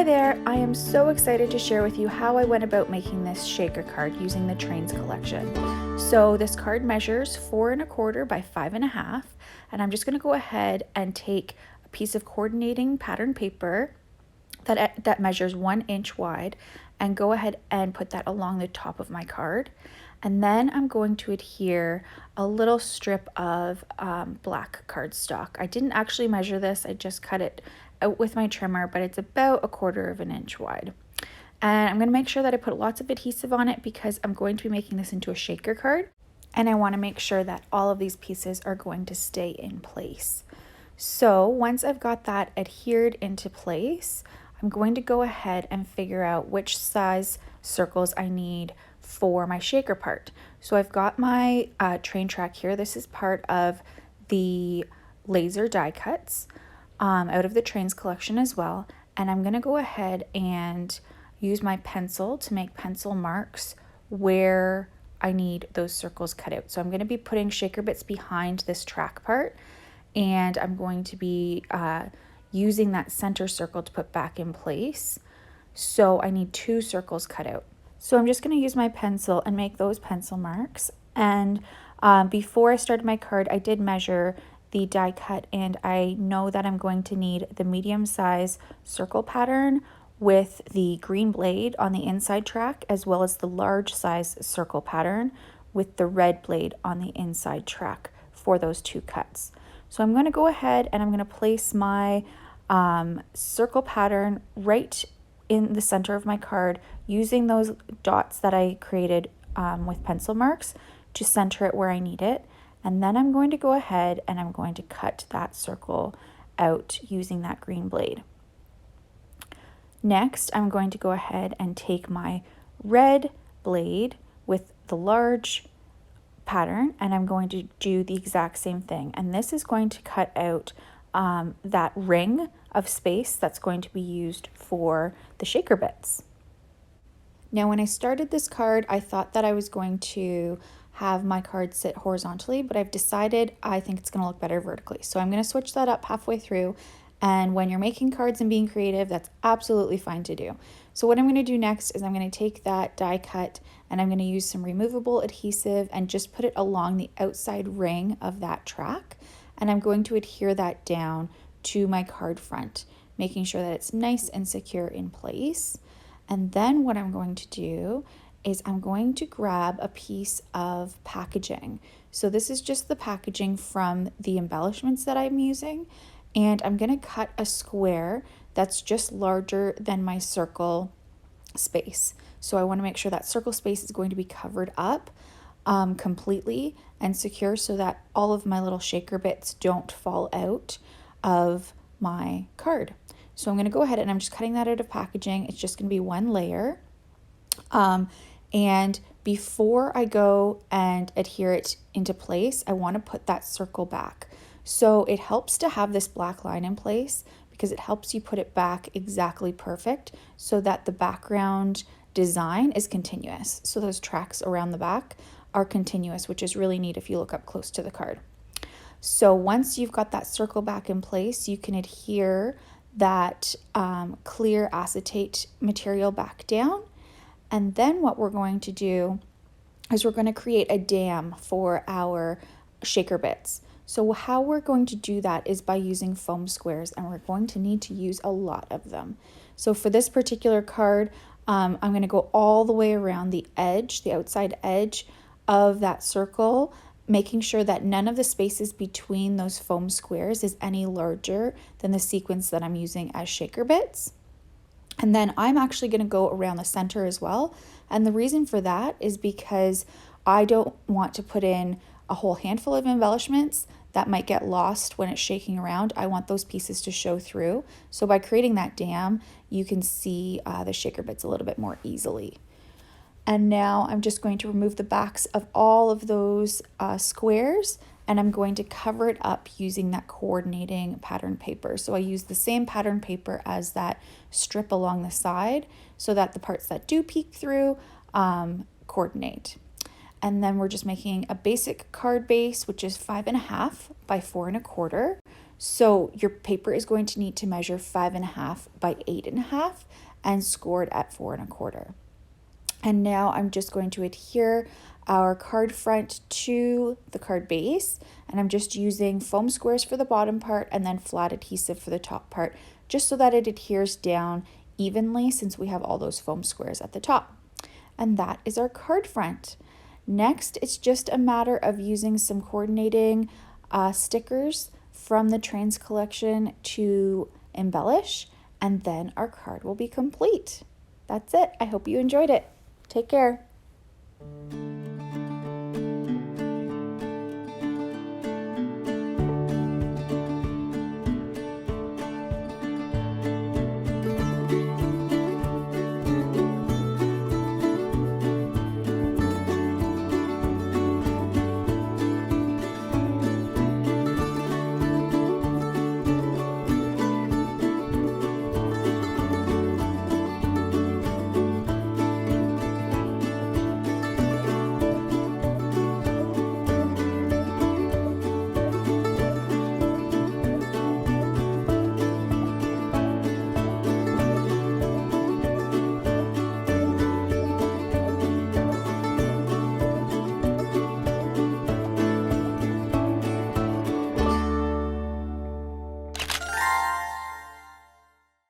Hi there! I am so excited to share with you how I went about making this shaker card using the Trains collection. So this card measures 4 1/4 by 5 1/2, and I'm just going to go ahead and take a piece of coordinating pattern paper that measures 1 inch wide and go ahead and put that along the top of my card. And then I'm going to adhere a little strip of black cardstock. I didn't actually measure this, I just cut it out with my trimmer, but it's about 1/4 of an inch wide. And I'm going to make sure that I put lots of adhesive on it because I'm going to be making this into a shaker card. And I want to make sure that all of these pieces are going to stay in place. So once I've got that adhered into place, I'm going to go ahead and figure out which size circles I need for my shaker part. So I've got my train track here. This is part of the laser die cuts out of the Trains collection as well. And I'm going to go ahead and use my pencil to make pencil marks where I need those circles cut out. So I'm going to be putting shaker bits behind this track part, and I'm going to be using that center circle to put back in place. So I need 2 circles cut out. So I'm just going to use my pencil and make those pencil marks. And before I started my card, I did measure the die cut, and I know that I'm going to need the medium size circle pattern with the green blade on the inside track, as well as the large size circle pattern with the red blade on the inside track for those 2 cuts. So I'm going to go ahead and I'm going to place my circle pattern right in the center of my card using those dots that I created with pencil marks to center it where I need it. And then I'm going to go ahead and I'm going to cut that circle out using that green blade. Next, I'm going to go ahead and take my red blade with the large pattern, and I'm going to do the exact same thing. And this is going to cut out that ring of space that's going to be used for the shaker bits. Now, when I started this card, I thought that I was going to have my card sit horizontally, but I've decided I think it's going to look better vertically. So I'm going to switch that up halfway through. And when you're making cards and being creative, that's absolutely fine to do. So what I'm going to do next is I'm going to take that die cut and I'm going to use some removable adhesive and just put it along the outside ring of that track. And I'm going to adhere that down to my card front, making sure that it's nice and secure in place. And then what I'm going to do is I'm going to grab a piece of packaging. So this is just the packaging from the embellishments that I'm using. And I'm going to cut a square that's just larger than my circle space. So I want to make sure that circle space is going to be covered up completely and secure so that all of my little shaker bits don't fall out of my card. So I'm going to go ahead and I'm just cutting that out of packaging. It's just going to be 1 layer. And before I go and adhere it into place, I want to put that circle back. So it helps to have this black line in place because it helps you put it back exactly perfect so that the background design is continuous. So those tracks around the back are continuous, which is really neat if you look up close to the card. So once you've got that circle back in place, you can adhere that clear acetate material back down. And then what we're going to do is we're going to create a dam for our shaker bits. So how we're going to do that is by using foam squares, and we're going to need to use a lot of them. So for this particular card, I'm going to go all the way around the edge, the outside edge of that circle, making sure that none of the spaces between those foam squares is any larger than the sequence that I'm using as shaker bits. And then I'm actually going to go around the center as well. And the reason for that is because I don't want to put in a whole handful of embellishments that might get lost when it's shaking around. I want those pieces to show through. So by creating that dam, you can see the shaker bits a little bit more easily. And now I'm just going to remove the backs of all of those squares, and I'm going to cover it up using that coordinating pattern paper. So I use the same pattern paper as that strip along the side so that the parts that do peek through coordinate. And then we're just making a basic card base, which is 5 1/2 by 4 1/4. So your paper is going to need to measure 5.5 by 8.5 and score it at 4.25. And now I'm just going to adhere our card front to the card base, and I'm just using foam squares for the bottom part and then flat adhesive for the top part, just so that it adheres down evenly since we have all those foam squares at the top. And that is our card front. Next, it's just a matter of using some coordinating stickers from the Trains collection to embellish, and then our card will be complete. That's it. I hope you enjoyed it. Take care.